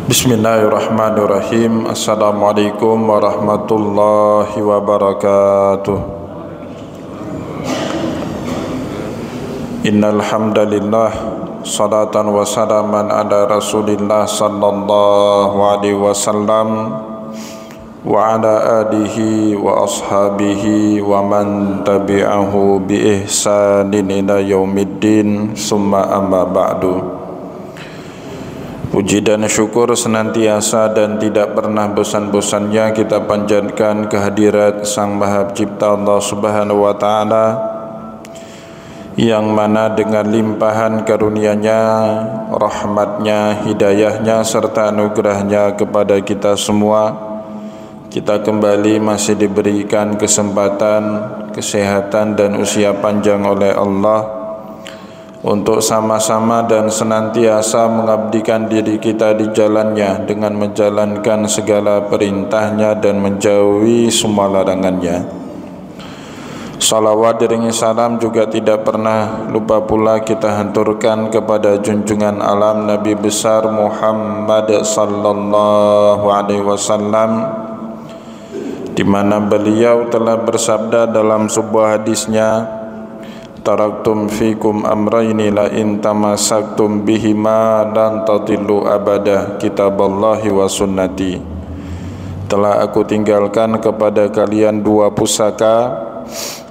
Bismillahirrahmanirrahim. Assalamualaikum warahmatullahi wabarakatuh. Innal hamdalillah, salatan wa salaman ala Rasulillah sallallahu alaihi wasallam wa ala alihi wa ashabihi wa man tabi'ahu bi ihsanin ila yaumiddin, summa amma ba'du. Puji dan syukur senantiasa dan tidak pernah bosan-bosannya kita panjatkan kehadirat Sang Maha Pencipta Allah Subhanahu wa taala, yang mana dengan limpahan karunia-Nya, rahmat-Nya, hidayah-Nya serta anugerah-Nya kepada kita semua, kita kembali masih diberikan kesempatan, kesehatan dan usia panjang oleh Allah untuk sama-sama dan senantiasa mengabdikan diri kita di jalannya dengan menjalankan segala perintahnya dan menjauhi semua larangannya. Salawat dan salam juga tidak pernah lupa pula kita hanturkan kepada junjungan alam Nabi besar Muhammad sallallahu alaihi wasallam, di mana beliau telah bersabda dalam sebuah hadisnya, taraktum fikum amrayni la in tamassaktum bihima lan tadillu abada, kitaballahi wa sunnati. Telah aku tinggalkan kepada kalian dua pusaka,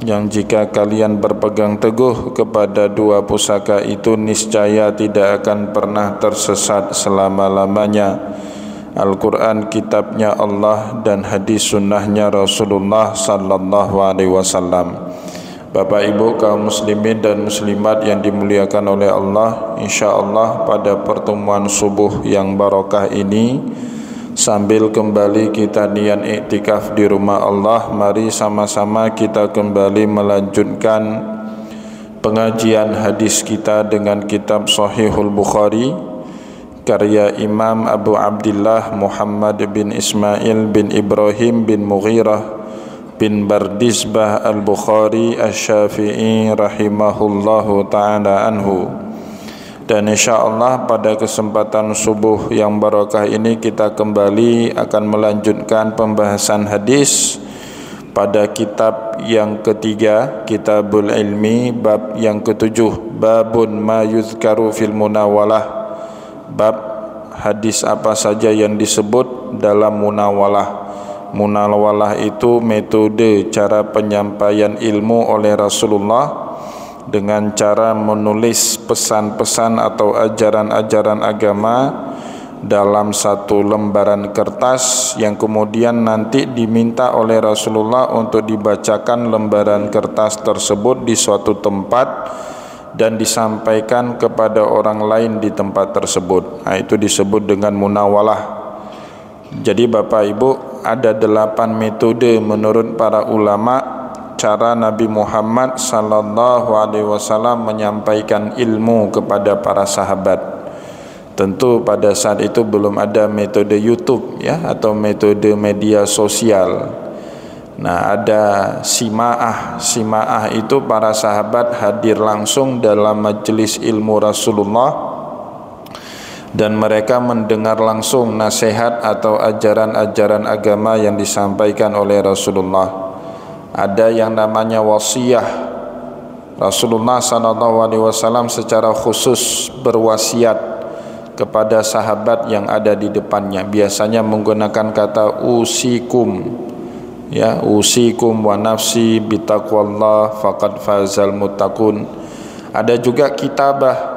yang jika kalian berpegang teguh kepada dua pusaka itu niscaya tidak akan pernah tersesat selama-lamanya. Al-Quran kitabnya Allah dan hadis sunnahnya Rasulullah sallallahu alaihi wasallam. Bapak Ibu kaum muslimin dan muslimat yang dimuliakan oleh Allah, insyaallah pada pertemuan subuh yang barokah ini, sambil kembali kita niat iktikaf di rumah Allah, mari sama-sama kita kembali melanjutkan pengajian hadis kita dengan kitab Sahihul Bukhari karya Imam Abu Abdillah Muhammad bin Ismail bin Ibrahim bin Mughirah bin Bardizbah Al-Bukhari Asy-Syafi'i rahimahullahu ta'ala anhu. Dan insyaallah pada kesempatan subuh yang barakah ini kita kembali akan melanjutkan pembahasan hadis pada kitab yang ketiga, Kitabul Ilmi, bab yang ketujuh, babun ma yuzkaru fil munawalah, bab hadis apa saja yang disebut dalam munawalah. Munawalah itu metode cara penyampaian ilmu oleh Rasulullah dengan cara menulis pesan-pesan atau ajaran-ajaran agama dalam satu lembaran kertas, yang kemudian nanti diminta oleh Rasulullah untuk dibacakan lembaran kertas tersebut di suatu tempat dan disampaikan kepada orang lain di tempat tersebut. Nah, itu disebut dengan munawalah. Jadi Bapak Ibu, ada 8 metode menurut para ulama cara Nabi Muhammad sallallahu alaihi wasallam menyampaikan ilmu kepada para sahabat. Tentu pada saat itu belum ada metode YouTube ya, atau metode media sosial. Nah, ada simaah. Simaah itu para sahabat hadir langsung dalam majelis ilmu Rasulullah dan mereka mendengar langsung nasihat atau ajaran-ajaran agama yang disampaikan oleh Rasulullah. Ada yang namanya wasiyah. Rasulullah SAW secara khusus berwasiat kepada sahabat yang ada di depannya. Biasanya menggunakan kata usikum, ya, usikum wa nafsi bitaqwallah faqad fazal muttaqun. Ada juga kitabah.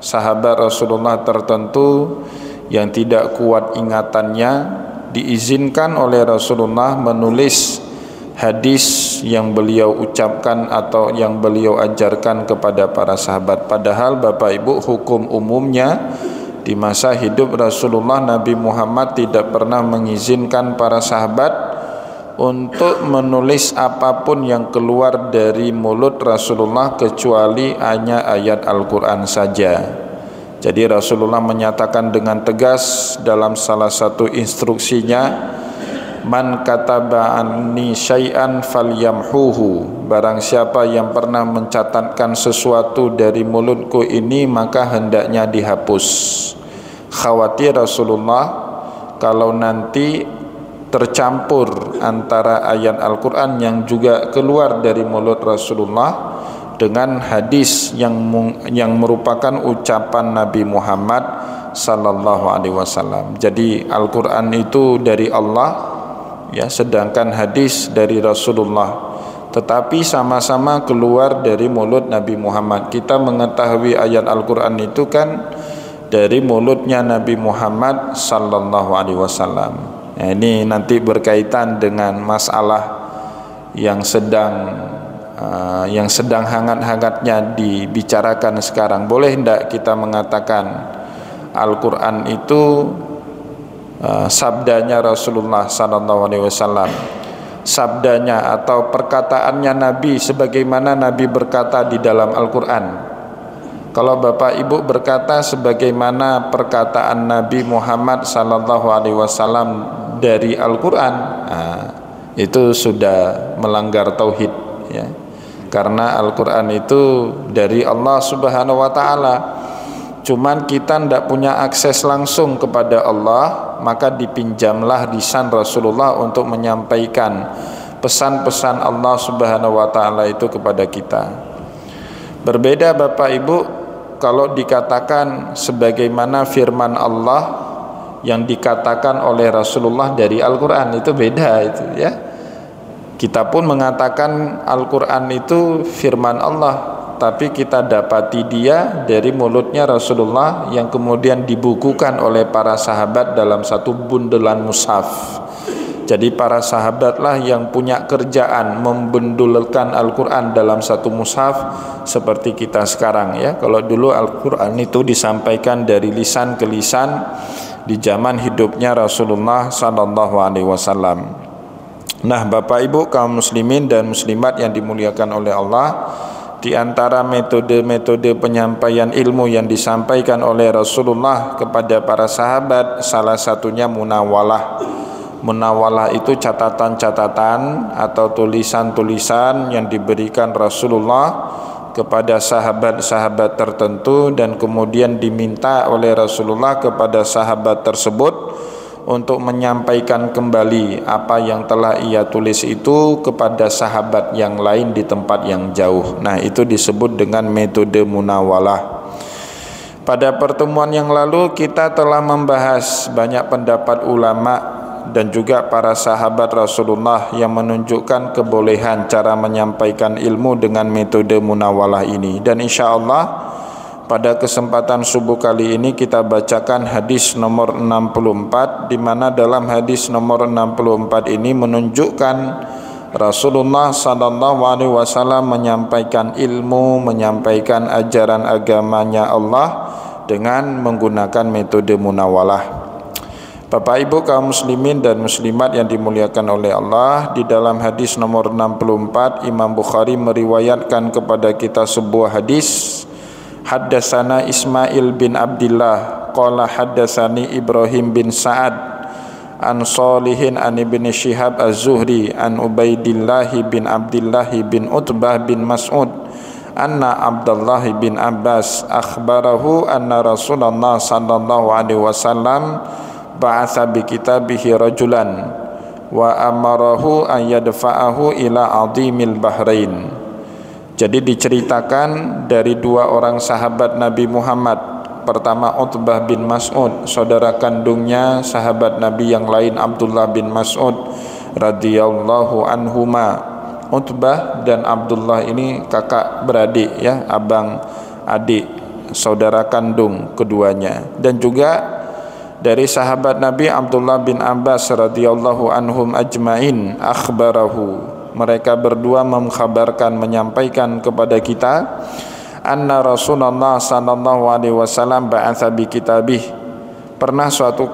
Sahabat Rasulullah tertentu yang tidak kuat ingatannya diizinkan oleh Rasulullah menulis hadis yang beliau ucapkan atau yang beliau ajarkan kepada para sahabat. Padahal Bapak Ibu, hukum umumnya di masa hidup Rasulullah, Nabi Muhammad tidak pernah mengizinkan para sahabat untuk menulis apapun yang keluar dari mulut Rasulullah kecuali hanya ayat Al-Quran saja. Jadi Rasulullah menyatakan dengan tegas dalam salah satu instruksinya, man kataba anni syai'an falyamhuhu, barang siapa yang pernah mencatatkan sesuatu dari mulutku ini maka hendaknya dihapus. khawatir Rasulullah kalau nanti tercampur antara ayat Al-Quran yang juga keluar dari mulut Rasulullah dengan hadis yang merupakan ucapan Nabi Muhammad sallallahu alaihi wasallam. Jadi Al-Quran itu dari Allah, ya, sedangkan hadis dari Rasulullah, tetapi sama-sama keluar dari mulut Nabi Muhammad. Kita mengetahui ayat Al-Quran itu kan dari mulutnya Nabi Muhammad sallallahu alaihi wasallam. Nah, ini nanti berkaitan dengan masalah yang sedang hangat-hangatnya dibicarakan sekarang. Boleh tidak kita mengatakan Al-Quran itu sabdanya Rasulullah sallallahu alaihi wasallam, sabdanya atau perkataannya Nabi sebagaimana Nabi berkata di dalam Al-Quran? Kalau Bapak Ibu berkata sebagaimana perkataan Nabi Muhammad sallallahu alaihi wasallam dari Al-Quran, itu sudah melanggar tauhid, ya. Karena Al-Quran itu dari Allah Subhanahu wa taala. Cuman kita tidak punya akses langsung kepada Allah, maka dipinjamlah lisan Rasulullah untuk menyampaikan pesan-pesan Allah Subhanahu wa taala itu kepada kita. Berbeda Bapak Ibu kalau dikatakan sebagaimana firman Allah yang dikatakan oleh Rasulullah dari Al-Quran, itu beda itu, ya. Kita pun mengatakan Al-Quran itu firman Allah, tapi kita dapati dia dari mulutnya Rasulullah yang kemudian dibukukan oleh para sahabat dalam satu bundelan mushaf. Jadi para sahabatlah yang punya kerjaan membendulkan Al-Quran dalam satu mushaf seperti kita sekarang, ya. Kalau dulu Al-Quran itu disampaikan dari lisan ke lisan di zaman hidupnya Rasulullah sallallahu alaihi wasallam. Nah, Bapak Ibu kaum muslimin dan muslimat yang dimuliakan oleh Allah, di antara metode-metode penyampaian ilmu yang disampaikan oleh Rasulullah kepada para sahabat, salah satunya munawalah. Munawalah itu catatan-catatan atau tulisan-tulisan yang diberikan Rasulullah kepada sahabat-sahabat tertentu dan kemudian diminta oleh Rasulullah kepada sahabat tersebut untuk menyampaikan kembali apa yang telah ia tulis itu kepada sahabat yang lain di tempat yang jauh. Nah, itu disebut dengan metode munawalah. Pada pertemuan yang lalu kita telah membahas banyak pendapat ulama dan juga para sahabat Rasulullah yang menunjukkan kebolehan cara menyampaikan ilmu dengan metode munawalah ini. Dan insya Allah pada kesempatan subuh kali ini kita bacakan hadis nomor 64, di mana dalam hadis nomor 64 ini menunjukkan Rasulullah sallallahu alaihi wasallam menyampaikan ilmu, menyampaikan ajaran agamanya Allah dengan menggunakan metode munawalah. Bapak Ibu kaum muslimin dan muslimat yang dimuliakan oleh Allah, di dalam hadis nomor 64 Imam Bukhari meriwayatkan kepada kita sebuah hadis. Haddatsana Ismail bin Abdullah qala haddatsani Ibrahim bin Sa'ad an Shalihin an Ibnu Syihab Az-Zuhri an Ubaidillah bin Abdullah bin Utbah bin Mas'ud anna Abdullah bin Abbas akhbarahu anna Rasulullah sallallahu alaihi wasallam ba'atha bi kitabihi rajulan wa amarahu an yadfa'ahu ila adhimil bahrain. Jadi diceritakan dari dua orang sahabat Nabi Muhammad. Pertama Utbah bin Mas'ud, saudara kandungnya sahabat Nabi yang lain Abdullah bin Mas'ud radhiyallahu anhuma. Utbah dan Abdullah ini kakak beradik, ya, abang adik, saudara kandung keduanya. Dan juga dari sahabat Nabi Abdullah bin Abbas radhiyallahu anhum ajmain akhbarahu, mereka berdua mengkhabarkan, menyampaikan kepada kita, anna Rasulullah sallallahu alaihi wasallam ba'atha bi kitabih, pernah suatu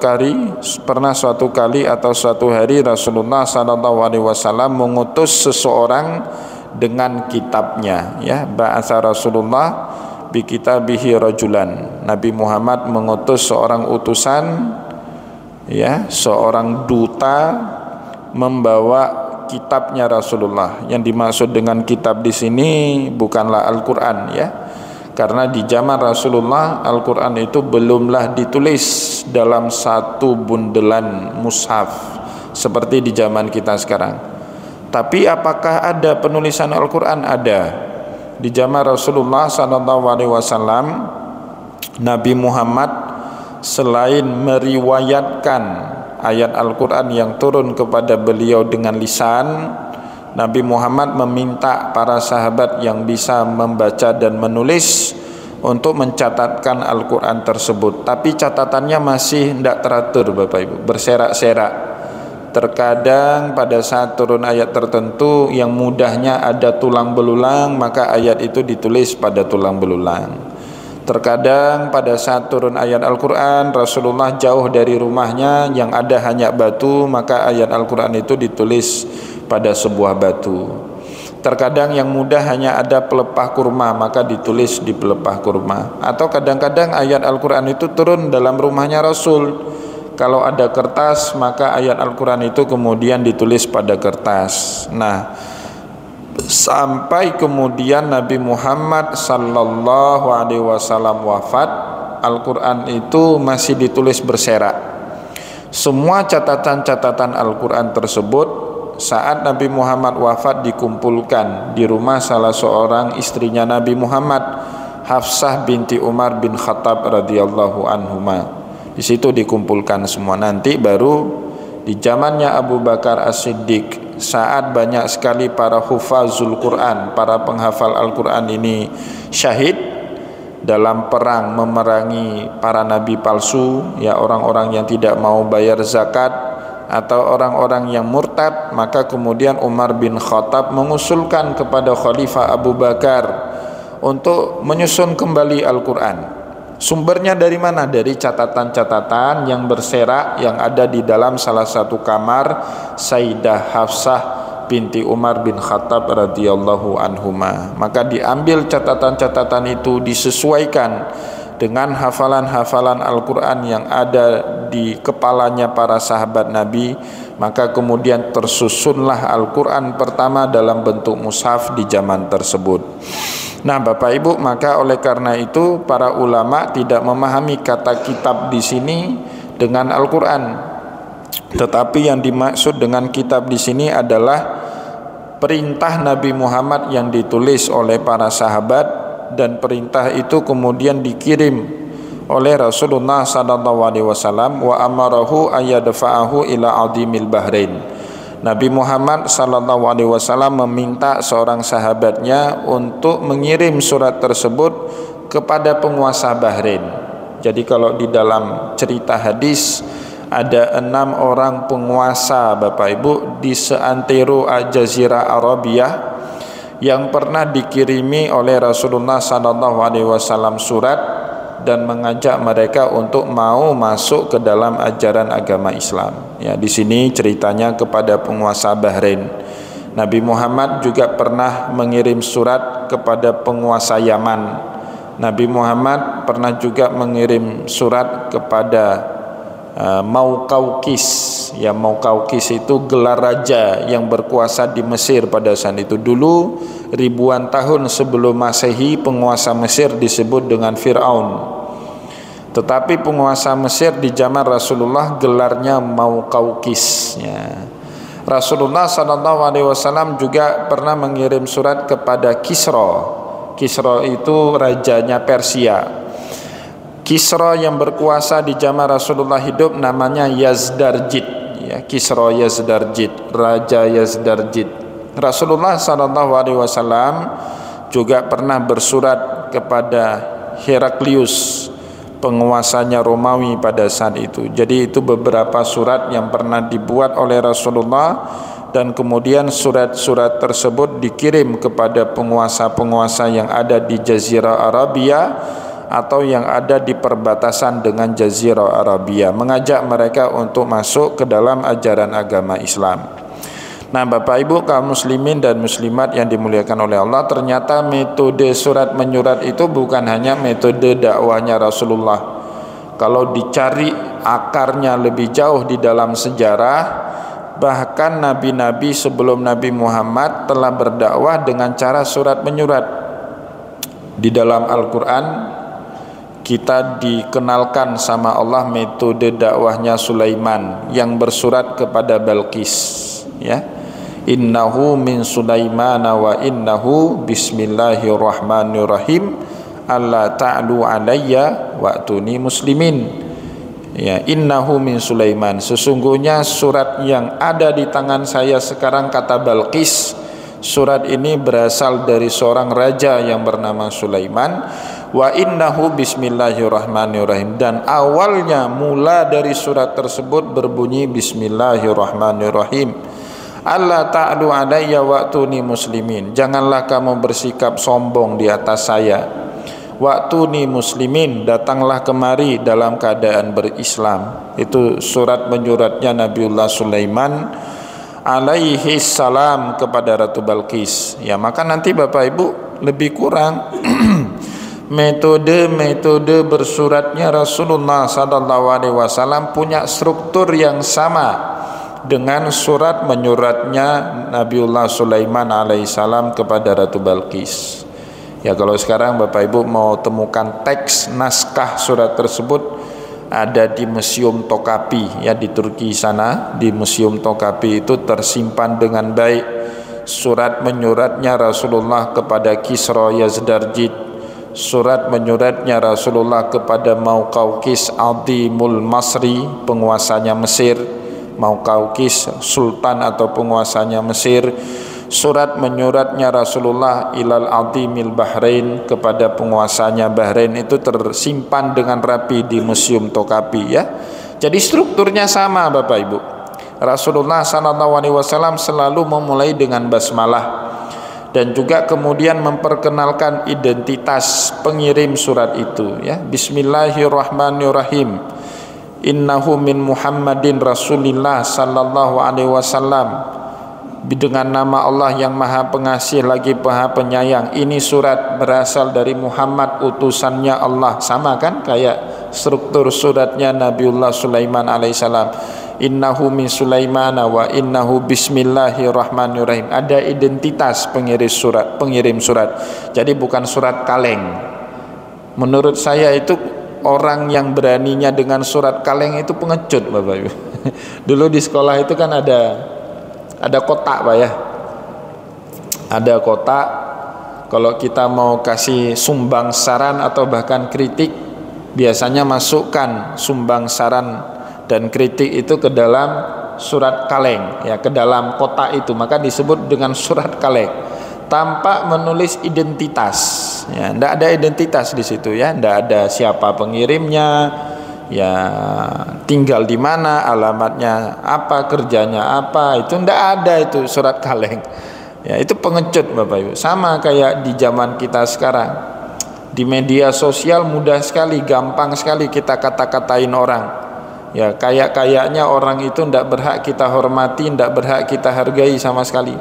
kali atau suatu hari Rasulullah sallallahu alaihi wasallam mengutus seseorang dengan kitabnya, ya. Ba'atha Rasulullah bi kitabihi rajulan, Nabi Muhammad mengutus seorang utusan, ya, seorang duta membawa kitabnya Rasulullah. Yang dimaksud dengan kitab di sini bukanlah Al-Quran, ya, Karena di zaman Rasulullah Al-Quran itu belumlah ditulis dalam satu bundelan mushaf seperti di zaman kita sekarang. Tapi apakah ada penulisan Al-Quran? Ada. Di zaman Rasulullah SAW, Nabi Muhammad selain meriwayatkan ayat Al-Quran yang turun kepada beliau dengan lisan, Nabi Muhammad meminta para sahabat yang bisa membaca dan menulis untuk mencatatkan Al-Quran tersebut. Tapi catatannya masih tidak teratur Bapak Ibu, berserak-serak. Terkadang pada saat turun ayat tertentu yang mudahnya ada tulang belulang, maka ayat itu ditulis pada tulang belulang. Terkadang pada saat turun ayat Al-Quran, Rasulullah jauh dari rumahnya yang ada hanya batu, maka ayat Al-Quran itu ditulis pada sebuah batu. Terkadang yang mudah hanya ada pelepah kurma, maka ditulis di pelepah kurma. Atau kadang-kadang ayat Al-Quran itu turun dalam rumahnya Rasul. Kalau ada kertas, maka ayat Al-Quran itu kemudian ditulis pada kertas. Nah, sampai kemudian Nabi Muhammad sallallahu alaihi wasallam wafat, Al-Quran itu masih ditulis berserak. Semua catatan-catatan Al-Quran tersebut saat Nabi Muhammad wafat dikumpulkan di rumah salah seorang istrinya Nabi Muhammad, Hafsah binti Umar bin Khattab radhiyallahu anhuma. Di situ dikumpulkan semua. Nanti baru di zamannya Abu Bakar As-Siddiq, saat banyak sekali para hufazul Quran, para penghafal Al-Quran ini syahid dalam perang memerangi para nabi palsu, ya orang-orang yang tidak mau bayar zakat atau orang-orang yang murtad, maka kemudian Umar bin Khattab mengusulkan kepada Khalifah Abu Bakar untuk menyusun kembali Al-Quran. Sumbernya dari mana? Dari catatan-catatan yang berserak yang ada di dalam salah satu kamar Sayyidah Hafsah binti Umar bin Khattab radhiyallahu anhuma. Maka diambil catatan-catatan itu, disesuaikan dengan hafalan-hafalan Al-Quran yang ada di kepalanya para sahabat Nabi, maka kemudian tersusunlah Al-Quran pertama dalam bentuk mushaf di zaman tersebut. Nah Bapak Ibu, maka oleh karena itu para ulama tidak memahami kata kitab di sini dengan Al-Quran, tetapi yang dimaksud dengan kitab di sini adalah perintah Nabi Muhammad yang ditulis oleh para sahabat, dan perintah itu kemudian dikirim oleh Rasulullah SAW. Wa amarahu ayyadfa'ahu ila adimil bahrain. Nabi Muhammad SAW meminta seorang sahabatnya untuk mengirim surat tersebut kepada penguasa Bahrain. Jadi kalau di dalam cerita hadis ada 6 orang penguasa Bapak Ibu di seantero Jazirah Arabia yang pernah dikirimi oleh Rasulullah SAW surat dan mengajak mereka untuk mau masuk ke dalam ajaran agama Islam. Ya, di sini ceritanya kepada penguasa Bahrain. Nabi Muhammad juga pernah mengirim surat kepada penguasa Yaman. Nabi Muhammad pernah juga mengirim surat kepada Maukaukis. Ya, Maukaukis itu gelar raja yang berkuasa di Mesir pada saat itu. Dulu ribuan tahun sebelum Masehi, penguasa Mesir disebut dengan Fir'aun. Tetapi penguasa Mesir di zaman Rasulullah gelarnya Maukaukis. Ya. Rasulullah SAW juga pernah mengirim surat kepada Kisra. Kisra itu rajanya Persia. Kisra yang berkuasa di zaman Rasulullah hidup namanya Yazdarjid, ya, Kisra Yazdarjid, Raja Yazdarjid. Rasulullah SAW juga pernah bersurat kepada Heraklius, penguasanya Romawi pada saat itu. Jadi itu beberapa surat yang pernah dibuat oleh Rasulullah, dan kemudian surat-surat tersebut dikirim kepada penguasa-penguasa yang ada di Jazirah Arabia atau yang ada di perbatasan dengan Jazirah Arabia, mengajak mereka untuk masuk ke dalam ajaran agama Islam. Nah Bapak Ibu kaum muslimin dan muslimat yang dimuliakan oleh Allah, ternyata metode surat menyurat itu bukan hanya metode dakwahnya Rasulullah. Kalau dicari akarnya lebih jauh di dalam sejarah, bahkan nabi-nabi sebelum Nabi Muhammad telah berdakwah dengan cara surat menyurat. Di dalam Al-Quran kita dikenalkan sama Allah metode dakwahnya Sulaiman yang bersurat kepada Balqis, ya. Innahu min Sulaiman wa innahu bismillahirrahmanirrahim alla ta'lu alayya wa'tuni muslimin. Ya, innahu min Sulaiman, sesungguhnya surat yang ada di tangan saya sekarang, kata Balqis, surat ini berasal dari seorang raja yang bernama Sulaiman. Wa innahu bismillahirrahmanirrahim, dan awalnya mula dari surat tersebut berbunyi bismillahirrahmanirrahim. Alla ta'lu alayya wa'tuni muslimin, janganlah kamu bersikap sombong di atas saya. Wa'tuni muslimin, datanglah kemari dalam keadaan berislam. Itu surat menyuratnya Nabiullah Sulaiman alaihi salam kepada Ratu Balqis. Ya, maka nanti Bapak Ibu lebih kurang metode bersuratnya Rasulullah SAW punya struktur yang sama dengan surat menyuratnya Nabiullah Sulaiman alaihissalam kepada Ratu Balqis. Ya, kalau sekarang Bapak Ibu mau temukan teks naskah surat tersebut, ada di Museum Tokapi, ya, di Turki sana. Di Museum Tokapi itu tersimpan dengan baik surat menyuratnya Rasulullah kepada Kisra Yazdarjid, surat menyuratnya Rasulullah kepada Muqawqis Adimul Masri, penguasanya Mesir. Muqawqis sultan atau penguasanya Mesir. Surat menyuratnya Rasulullah ilal Adimil Bahrain, kepada penguasanya Bahrain, itu tersimpan dengan rapi di Museum Tokapi, ya. Jadi strukturnya sama Bapak Ibu. Rasulullah SAW selalu memulai dengan basmalah, dan juga kemudian memperkenalkan identitas pengirim surat itu, ya. Bismillahirrahmanirrahim. Innahu min Muhammadin Rasulillah sallallahu alaihi wasallam, dengan nama Allah yang Maha Pengasih lagi Maha Penyayang. Ini surat berasal dari Muhammad, utusannya Allah. Sama kan kayak struktur suratnya Nabiullah Sulaiman alaihissalam. Innahu min Sulaiman wa innahu bismillahirrahmanirrahim. Ada identitas pengirim surat. Jadi bukan surat kaleng. Menurut saya itu orang yang beraninya dengan surat kaleng itu pengecut Bapak Ibu. Dulu di sekolah itu kan ada kotak Pak, ya. Ada kotak, kalau kita mau kasih sumbang saran atau bahkan kritik, biasanya masukkan sumbang saran dan kritik itu ke dalam surat kaleng, ya, ke dalam kotak itu, maka disebut dengan surat kaleng, tanpa menulis identitas. Ya, tidak ada identitas di situ, ya, tidak ada siapa pengirimnya, ya, tinggal di mana, alamatnya apa, kerjanya apa, itu tidak ada, itu surat kaleng. Ya, itu pengecut Bapak Ibu. Sama kayak di zaman kita sekarang, di media sosial mudah sekali, gampang sekali kita kata-katain orang. Ya, kayaknya orang itu tidak berhak kita hormati, tidak berhak kita hargai sama sekali.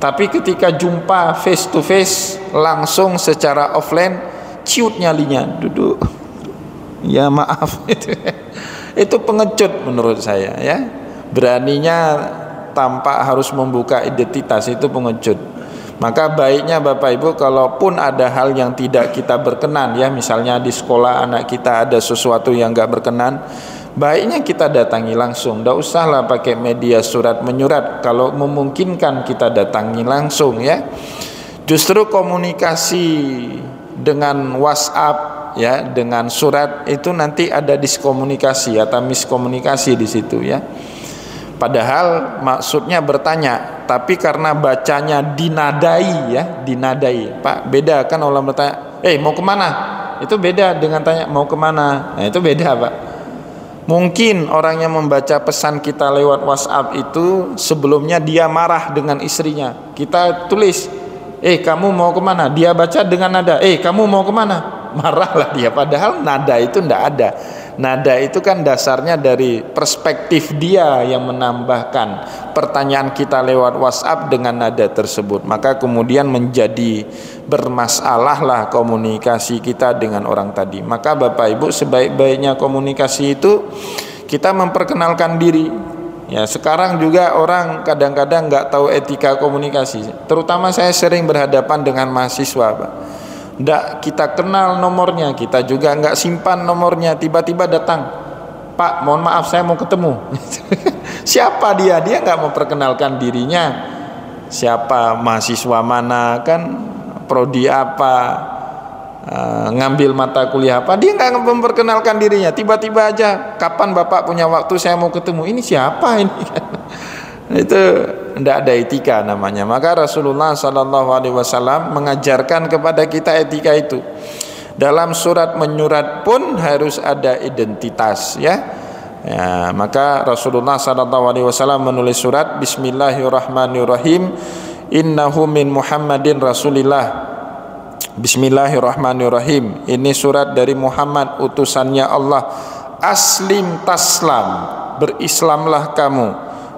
Tapi ketika jumpa face to face, langsung secara offline, ciut nyalinya, duduk, ya maaf, itu pengecut menurut saya, ya. Beraninya tanpa harus membuka identitas, itu pengecut. Maka baiknya Bapak Ibu, kalaupun ada hal yang tidak kita berkenan, ya, misalnya di sekolah anak kita ada sesuatu yang nggak berkenan, baiknya kita datangi langsung. Tidak usahlah pakai media surat menyurat. Kalau memungkinkan kita datangi langsung, ya. Justru komunikasi dengan WhatsApp, ya, dengan surat itu nanti ada diskomunikasi atau miskomunikasi di situ, ya. Padahal maksudnya bertanya, tapi karena bacanya dinadai, ya, dinadai. Pak, beda kan orang bertanya, mau kemana? Itu beda dengan tanya mau kemana. Nah, itu beda Pak. Mungkin orang yang membaca pesan kita lewat WhatsApp itu sebelumnya dia marah dengan istrinya. Kita tulis, kamu mau kemana? Dia baca dengan nada, kamu mau kemana? Marahlah dia. Padahal nada itu tidak ada. Nada itu kan dasarnya dari perspektif dia yang menambahkan pertanyaan kita lewat WhatsApp dengan nada tersebut. Maka kemudian menjadi bermasalahlah komunikasi kita dengan orang tadi. Maka Bapak Ibu, sebaik-baiknya komunikasi itu kita memperkenalkan diri. Ya, sekarang juga orang kadang-kadang nggak tahu etika komunikasi. Terutama saya sering berhadapan dengan mahasiswa, Pak. Nggak kita kenal nomornya, kita juga nggak simpan nomornya, tiba-tiba datang, Pak mohon maaf saya mau ketemu. Siapa dia? Dia nggak memperkenalkan dirinya, siapa, mahasiswa mana, kan prodi apa, ngambil mata kuliah apa, dia nggak memperkenalkan dirinya, tiba-tiba aja, kapan bapak punya waktu saya mau ketemu, ini siapa ini? Itu tidak ada etika namanya. Maka Rasulullah SAW mengajarkan kepada kita etika itu. Dalam surat menyurat pun harus ada identitas, ya. Maka Rasulullah SAW menulis surat, Bismillahirrahmanirrahim, Innahu min Muhammadin Rasulillah. Bismillahirrahmanirrahim. Ini surat dari Muhammad, utusannya Allah. Aslim taslam, berislamlah kamu,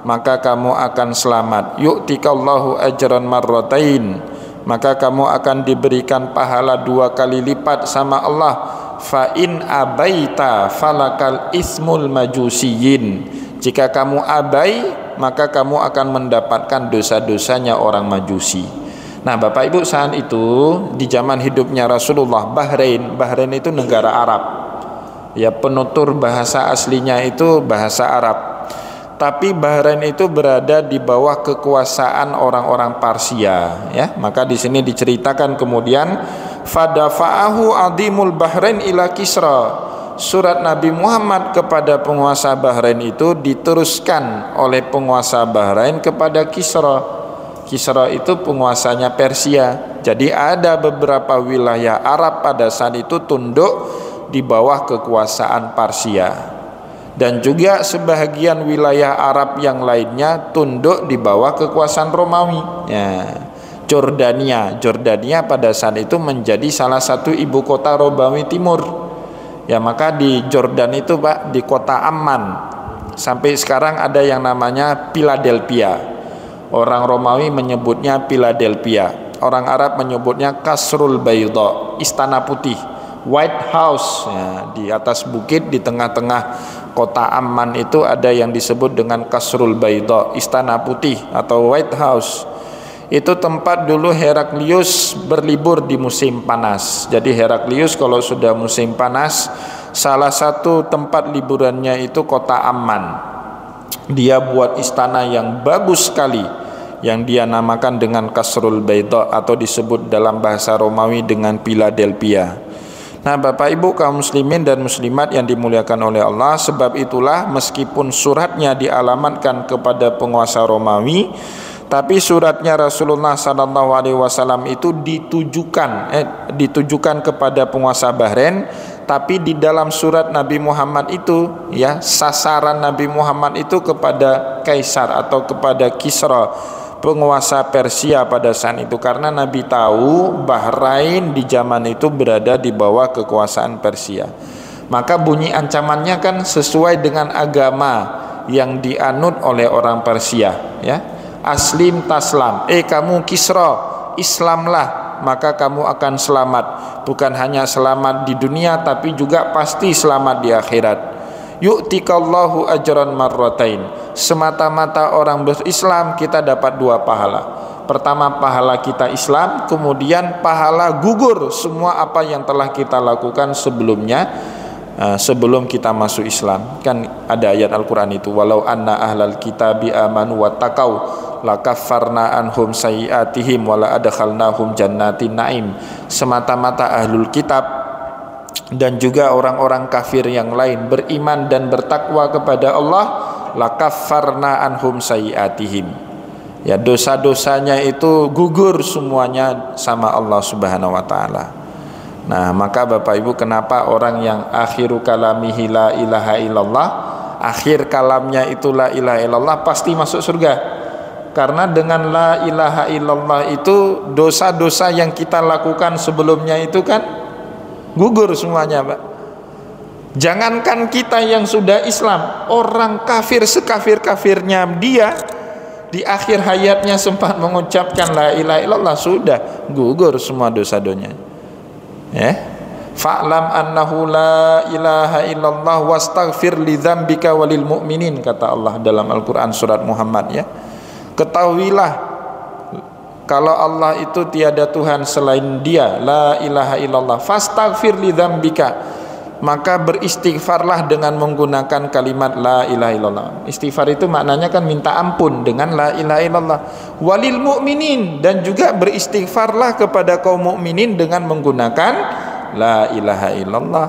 maka kamu akan selamat. Yu'tikallahu ajran marratain, maka kamu akan diberikan pahala 2 kali lipat sama Allah. Fa in abaita falakal ismul majusiyin, jika kamu abai maka kamu akan mendapatkan dosa-dosanya orang Majusi. Nah Bapak Ibu, saat itu di zaman hidupnya Rasulullah, Bahrain itu negara Arab, ya, penutur bahasa aslinya itu bahasa Arab. Tapi Bahrain itu berada di bawah kekuasaan orang-orang Parsia, ya. Maka di sini diceritakan kemudian, fadafa'ahu adimul Bahrain ila Kisra. Surat Nabi Muhammad kepada penguasa Bahrain itu diteruskan oleh penguasa Bahrain kepada Kisra. Kisra itu penguasanya Persia. Jadi ada beberapa wilayah Arab pada saat itu tunduk di bawah kekuasaan Parsia. Dan juga sebahagian wilayah Arab yang lainnya tunduk di bawah kekuasaan Romawi, ya. Jordania pada saat itu menjadi salah satu ibu kota Romawi Timur, ya. Maka di Jordan itu Pak, di kota Amman, sampai sekarang ada yang namanya Philadelphia. Orang Romawi menyebutnya Philadelphia, orang Arab menyebutnya Kasrul Bayda, Istana Putih, White House, ya. Di atas bukit di tengah-tengah kota Amman itu ada yang disebut dengan Kasrul Bayda, Istana Putih atau White House. Itu tempat dulu Heraklius berlibur di musim panas. Jadi Heraklius kalau sudah musim panas, salah satu tempat liburannya itu kota Amman. Dia buat istana yang bagus sekali, yang dia namakan dengan Kasrul Bayda atau disebut dalam bahasa Romawi dengan Philadelphia. Nah Bapak Ibu kaum muslimin dan muslimat yang dimuliakan oleh Allah, sebab itulah meskipun suratnya dialamatkan kepada penguasa Romawi, tapi suratnya Rasulullah SAW itu ditujukan kepada penguasa Bahrain. Tapi di dalam surat Nabi Muhammad itu, ya, sasaran Nabi Muhammad itu kepada Kaisar atau kepada Kisra, penguasa Persia pada saat itu, karena Nabi tahu Bahrain di zaman itu berada di bawah kekuasaan Persia. Maka bunyi ancamannya kan sesuai dengan agama yang dianut oleh orang Persia, ya. Aslim taslam, kamu Kisra, Islamlah, maka kamu akan selamat. Bukan hanya selamat di dunia, tapi juga pasti selamat di akhirat. Yu'tikallahu ajran marratain, semata-mata orang berislam kita dapat 2 pahala. Pertama pahala kita Islam, kemudian pahala gugur semua apa yang telah kita lakukan sebelumnya, sebelum kita masuk Islam. Kan ada ayat Al-Quran itu, walau anna ahlal kitabi amanu wattaqau lakaffarna anhum sayiatihim wala adkhalnahum jannatin naim. Semata-mata ahlul kitab dan juga orang-orang kafir yang lain beriman dan bertakwa kepada Allah, lakaffarna anhum sayiatihim, ya, dosa-dosanya itu gugur semuanya sama Allah Subhanahu wa taala. Nah, maka Bapak Ibu, kenapa orang yang akhiru kalamihi la ilaha illallah, akhir kalamnya itu la ilaha illallah, pasti masuk surga? Karena dengan la ilaha illallah itu dosa-dosa yang kita lakukan sebelumnya itu kan gugur semuanya, Pak. Jangankan kita yang sudah Islam, orang kafir sekafir-kafirnya dia di akhir hayatnya sempat mengucapkan la ilaha illallah, sudah gugur semua dosa-dosanya. Ya. Fa'lam annahu la ilaha illallah wastaghfir li dzambika walil mu'minin, kata Allah dalam Al-Qur'an surat Muhammad, ya. Ketahuilah kalau Allah itu tiada Tuhan selain Dia, la ilaha illallah, fastaghfir li dzambika, maka beristighfarlah dengan menggunakan kalimat la ilaha illallah. Istighfar itu maknanya kan minta ampun dengan la ilaha illallah. Walil mu'minin, dan juga beristighfarlah kepada kaum mukminin dengan menggunakan la ilaha illallah.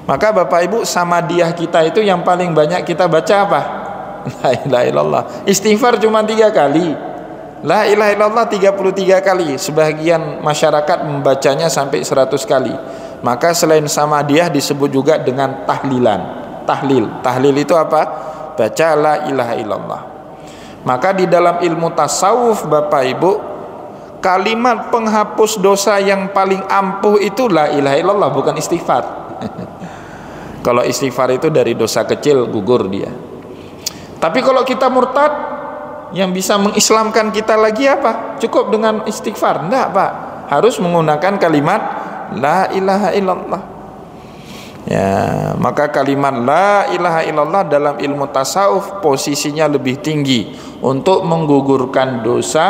Maka Bapak Ibu, samadiyah kita itu yang paling banyak kita baca apa? La ilaha illallah. Istighfar cuma 3 kali, la ilaha illallah 33 kali. Sebagian masyarakat membacanya sampai 100 kali. Maka selain samadiyah disebut juga dengan tahlilan. Tahlil itu apa? Baca la ilaha illallah. Maka di dalam ilmu tasawuf Bapak Ibu, kalimat penghapus dosa yang paling ampuh itu la ilaha illallah, bukan istighfar. Kalau istighfar itu dari dosa kecil gugur dia. Tapi kalau kita murtad, yang bisa mengislamkan kita lagi apa? Cukup dengan istighfar? Enggak, Pak. Harus menggunakan kalimat la ilaha illallah. Ya, maka kalimat la ilaha illallah dalam ilmu tasawuf posisinya lebih tinggi untuk menggugurkan dosa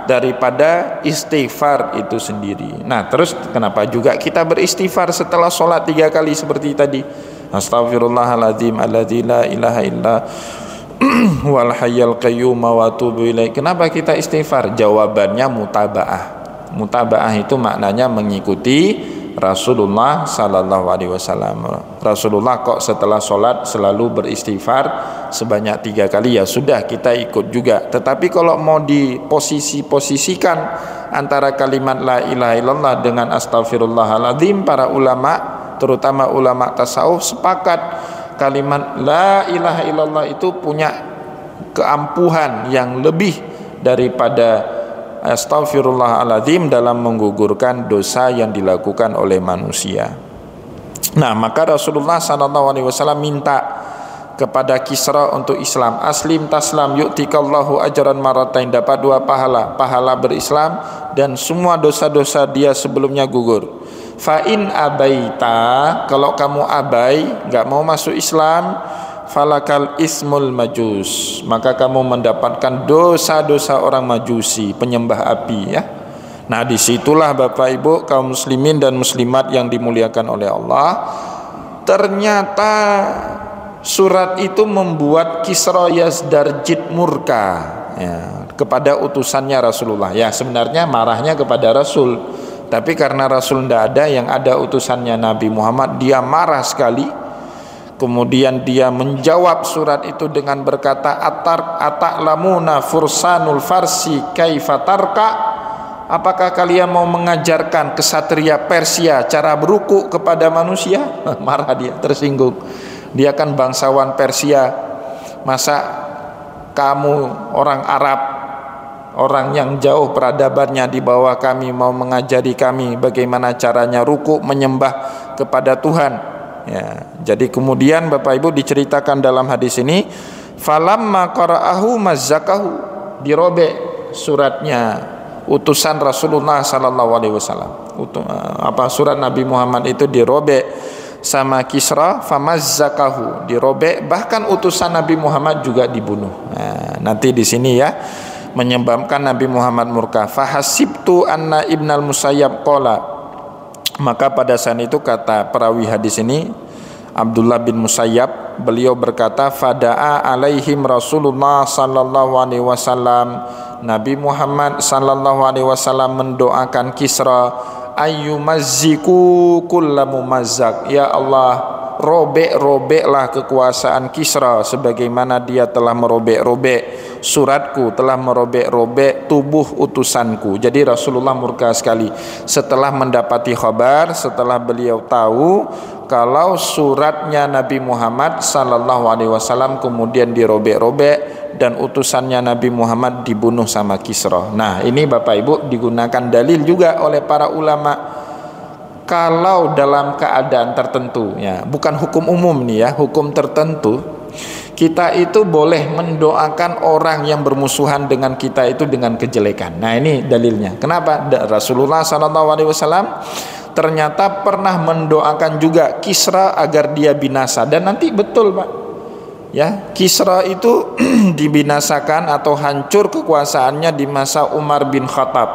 daripada istighfar itu sendiri. Nah, terus kenapa juga kita beristighfar setelah sholat 3 kali seperti tadi? Astaghfirullahaladzim alladzi la ilaha illa wal hayyul qayyum wa atubu ilaih. Kenapa kita istighfar? Jawabannya mutabaah. Mutabaah itu maknanya mengikuti Rasulullah sallallahu alaihi wasallam. Rasulullah kok setelah sholat selalu beristighfar sebanyak 3 kali, ya sudah kita ikut juga. Tetapi kalau mau diposisikan antara kalimat la ilaha illallah dengan astaghfirullahaladzim, para ulama terutama ulama tasawuf sepakat kalimat la ilaha illallah itu punya keampuhan yang lebih daripada astaghfirullahaladzim dalam menggugurkan dosa yang dilakukan oleh manusia. Nah, maka Rasulullah SAW minta kepada Kisra untuk Islam. Aslim taslam yu'tikallahu ajran maratain, dapat 2 pahala, pahala berislam dan semua dosa-dosa dia sebelumnya gugur. Fa in abaita, kalau kamu abai, enggak mau masuk Islam, falakal ismul majus, maka kamu mendapatkan dosa-dosa orang majusi, penyembah api, ya. Nah, disitulah Bapak Ibu kaum muslimin dan muslimat yang dimuliakan oleh Allah, ternyata surat itu membuat Kisra Yazdarjid murka, ya, kepada utusannya Rasulullah. Ya, sebenarnya marahnya kepada Rasul, tapi karena Rasul tidak ada, yang ada utusannya Nabi Muhammad, dia marah sekali. Kemudian dia menjawab surat itu dengan berkata, ata'lamuna fursanul farsi kaifatarka, apakah kalian mau mengajarkan kesatria Persia cara berukuk kepada manusia? Marah dia, tersinggung. Dia kan bangsawan Persia, masa kamu orang Arab, orang yang jauh peradabannya di bawah kami, mau mengajari kami bagaimana caranya rukuk menyembah kepada Tuhan, ya. Jadi kemudian Bapak Ibu diceritakan dalam hadis ini, falamma qara'ahu mazzakahu, dirobek suratnya utusan Rasulullah sallallahu alaihi wasallam. Surat Nabi Muhammad itu dirobek sama Kisra, famazzakahu, dirobek, bahkan utusan Nabi Muhammad juga dibunuh. Nah, nanti di sini ya menyebabkan Nabi Muhammad murka. Fahasibtu anna Ibnal Musayyab qala, maka pada saat itu kata perawi hadis ini Abdullah bin Musayyab, beliau berkata, fada'a alaihim Rasulullah sallallahu alaihi wasallam, Nabi Muhammad sallallahu alaihi wasallam mendoakan Kisra, ayyumazziku kullamu mazzak, ya Allah, robek-robeklah kekuasaan Kisra sebagaimana dia telah merobek-robek suratku, telah merobek-robek tubuh utusanku. Jadi Rasulullah murka sekali setelah mendapati kabar, setelah beliau tahu kalau suratnya Nabi Muhammad sallallahu alaihi wasallam kemudian dirobek-robek dan utusannya Nabi Muhammad dibunuh sama Kisra. Nah, ini Bapak Ibu digunakan dalil juga oleh para ulama. Kalau dalam keadaan tertentu, ya, bukan hukum umum nih ya, hukum tertentu, kita itu boleh mendoakan orang yang bermusuhan dengan kita itu dengan kejelekan. Nah, ini dalilnya. Kenapa? Rasulullah SAW ternyata pernah mendoakan juga Kisra agar dia binasa, dan nanti betul, Pak. Ya, Kisra itu dibinasakan atau hancur kekuasaannya di masa Umar bin Khattab.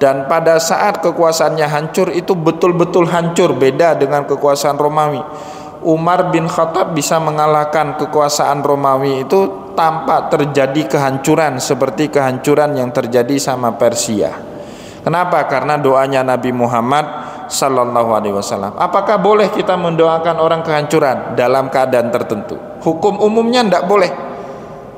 Dan pada saat kekuasaannya hancur itu betul-betul hancur, beda dengan kekuasaan Romawi. Umar bin Khattab bisa mengalahkan kekuasaan Romawi itu tanpa terjadi kehancuran seperti kehancuran yang terjadi sama Persia. Kenapa? Karena doanya Nabi Muhammad sallallahu alaihi wasallam. Apakah boleh kita mendoakan orang kehancuran dalam keadaan tertentu? Hukum umumnya tidak boleh.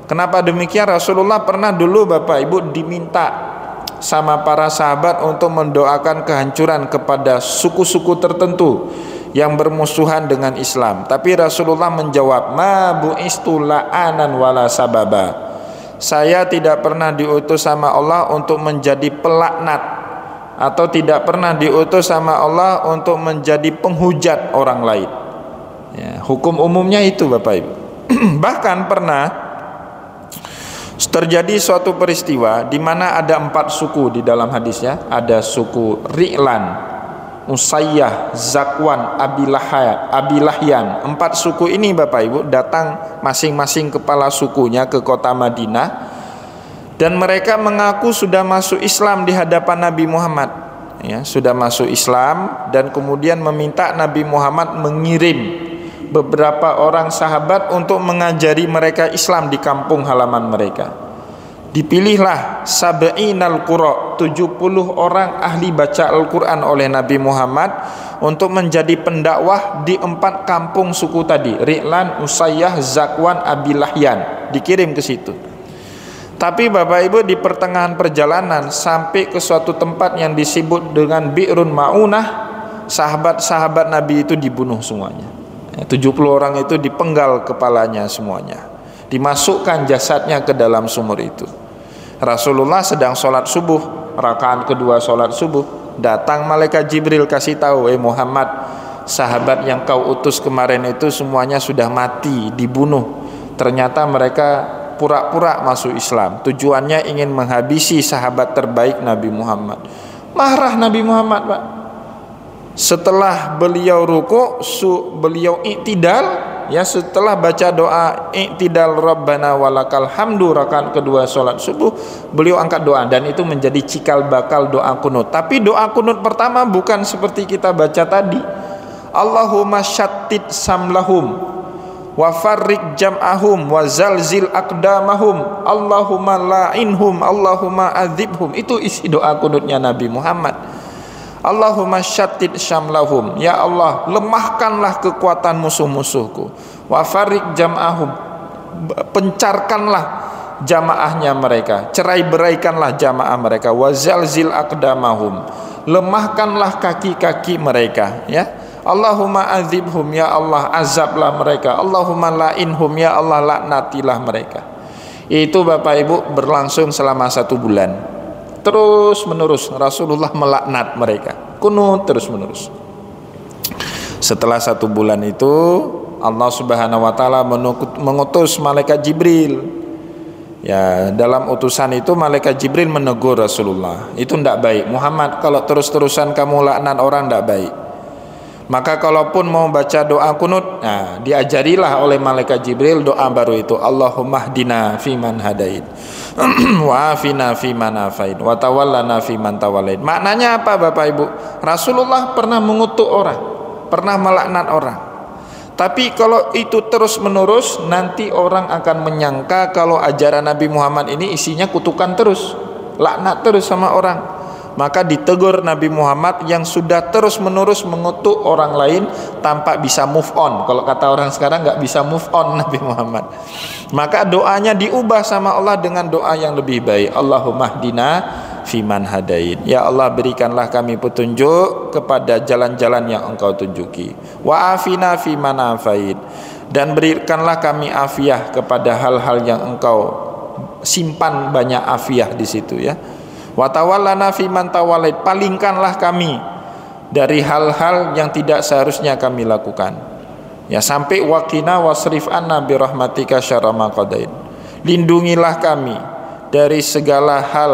Kenapa demikian? Rasulullah pernah dulu Bapak Ibu diminta sama para sahabat untuk mendoakan kehancuran kepada suku-suku tertentu yang bermusuhan dengan Islam. Tapi Rasulullah menjawab, ma bu'istu la'anan wala sababa. Saya tidak pernah diutus sama Allah untuk menjadi pelaknat, atau tidak pernah diutus sama Allah untuk menjadi penghujat orang lain. Ya, hukum umumnya itu Bapak Ibu. Bahkan pernah terjadi suatu peristiwa di mana ada 4 suku di dalam hadisnya. Ada suku Ri'lan, Usayyah, Zakwan, Abilahyan. 4 suku ini Bapak Ibu datang masing-masing kepala sukunya ke kota Madinah, dan mereka mengaku sudah masuk Islam di hadapan Nabi Muhammad. Ya, sudah masuk Islam, dan kemudian meminta Nabi Muhammad mengirim beberapa orang sahabat untuk mengajari mereka Islam di kampung halaman mereka. Dipilihlah sab'inal qura, 70 orang ahli baca Al-Quran oleh Nabi Muhammad untuk menjadi pendakwah di 4 kampung suku tadi, Ri'lan, Usayyah, Zakwan, Abilahyan. Dikirim ke situ. Tapi Bapak Ibu, di pertengahan perjalanan sampai ke suatu tempat yang disebut dengan Bi'run Ma'unah, sahabat-sahabat Nabi itu dibunuh semuanya. 70 orang itu dipenggal kepalanya semuanya, dimasukkan jasadnya ke dalam sumur itu. Rasulullah sedang sholat subuh, rakaat kedua sholat subuh, datang malaikat Jibril kasih tahu, Muhammad, sahabat yang kau utus kemarin itu semuanya sudah mati, dibunuh. Ternyata mereka pura-pura masuk Islam, tujuannya ingin menghabisi sahabat terbaik Nabi Muhammad. Marah Nabi Muhammad, Pak. Setelah beliau ruku, beliau i'tidal, ya, setelah baca doa i'tidal Rabbana walakal hamdu rakaat kedua sholat subuh, beliau angkat doa, dan itu menjadi cikal bakal doa kunut. Tapi doa kunut pertama bukan seperti kita baca tadi, Allahumma syattid samlahum wa farriq jam'ahum wa zalzil aqdamahum Allahumma la'inhum Allahumma adzibhum. Itu isi doa kunutnya Nabi Muhammad. Allahumma syattid syamlahum, ya Allah, lemahkanlah kekuatan musuh-musuhku. Wa farriq jam'ahum, pencarkanlah jamaahnya mereka, cerai-beraikanlah jamaah mereka. Wa zalzil aqdamahum, lemahkanlah kaki-kaki mereka, ya. Allahumma adzibhum, ya Allah, azablah mereka. Allahumma la'inhum, ya Allah, laknatilah mereka. Itu Bapak Ibu berlangsung selama 1 bulan. Terus menerus Rasulullah melaknat mereka, kunut terus menerus. Setelah 1 bulan itu Allah Subhanahu wa taala mengutus malaikat Jibril. Ya, dalam utusan itu malaikat Jibril menegur Rasulullah, itu tidak baik Muhammad, kalau terus-terusan kamu laknat orang tidak baik. Maka kalaupun mau baca doa kunut, nah, diajarilah oleh malaikat Jibril doa baru itu, Allahumma hdina fiman hadait wa afina fiman afait wa tawallana fiman tawallait. Maknanya apa Bapak Ibu? Rasulullah pernah mengutuk orang, pernah melaknat orang. Tapi kalau itu terus menerus, nanti orang akan menyangka kalau ajaran Nabi Muhammad ini isinya kutukan terus, laknat terus sama orang. Maka ditegur Nabi Muhammad yang sudah terus menerus mengutuk orang lain tanpa bisa move on. Kalau kata orang sekarang nggak bisa move on Nabi Muhammad. Maka doanya diubah sama Allah dengan doa yang lebih baik. Allahumma hdina fiman hadait. Ya Allah, berikanlah kami petunjuk kepada jalan-jalan yang Engkau tunjuki. Wa afina fiman afait. Dan berikanlah kami afiah kepada hal-hal yang Engkau simpan banyak afiah di situ, ya. Wa tawallana fiman tawallait, palingkanlah kami dari hal-hal yang tidak seharusnya kami lakukan. Ya, sampai waqina wasrif anna bi rahmatika syarra ma qadait. Lindungilah kami dari segala hal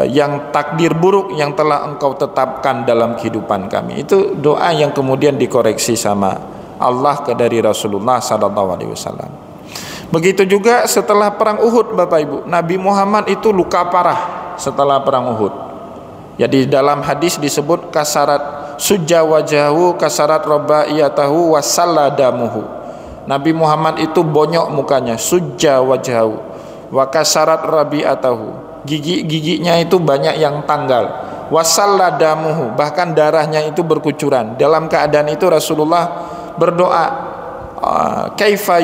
yang takdir buruk yang telah Engkau tetapkan dalam kehidupan kami. Itu doa yang kemudian dikoreksi sama Allah dari Rasulullah sallallahu alaihi wasallam. Begitu juga setelah perang Uhud, Bapak Ibu, Nabi Muhammad itu luka parah setelah perang Uhud. Jadi dalam hadis disebut kasarat sujja wajahu kasarat rabaiyatahu wasalladamuhu. Nabi Muhammad itu bonyok mukanya, sujja wajahu wa kasarat rabiatahu. Gigi-giginya itu banyak yang tanggal. Wasalladamuhu, bahkan darahnya itu berkucuran. Dalam keadaan itu Rasulullah berdoa, kaifa